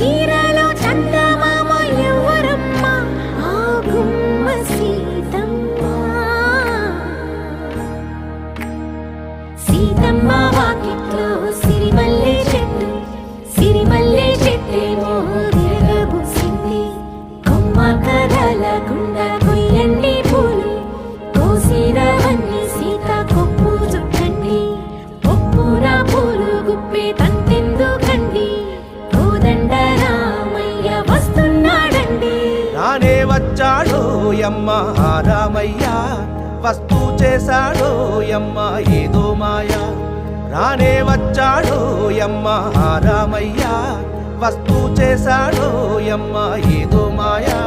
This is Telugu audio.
చీరలో చందమామ ఎవరమ్మ ఆ గుమ్మ సీతమ్మ సీతమ్మ వాకిట్లో సిరిమల్లె చెట్టేమో తిరగబూసింది కొమ్మ కదలకుండా కొయ్యండి పూలు కోసిరవన్నీ సీత కొప్పు చుట్టండి ఒప్పున పూలు గుప్పే తంతెందుకండి కోదండ రామయ్య వస్తున్నాడండి రానే వచ్చాడో యమ్మ ఆ రామయ్య వస్తూ చేశాడో యమ్మ ఏదో మాయా రానే వచ్చాడో యమ్మ ఆ రామయ్య వస్తూ చేశాడో యమ్మ ఏదో మాయా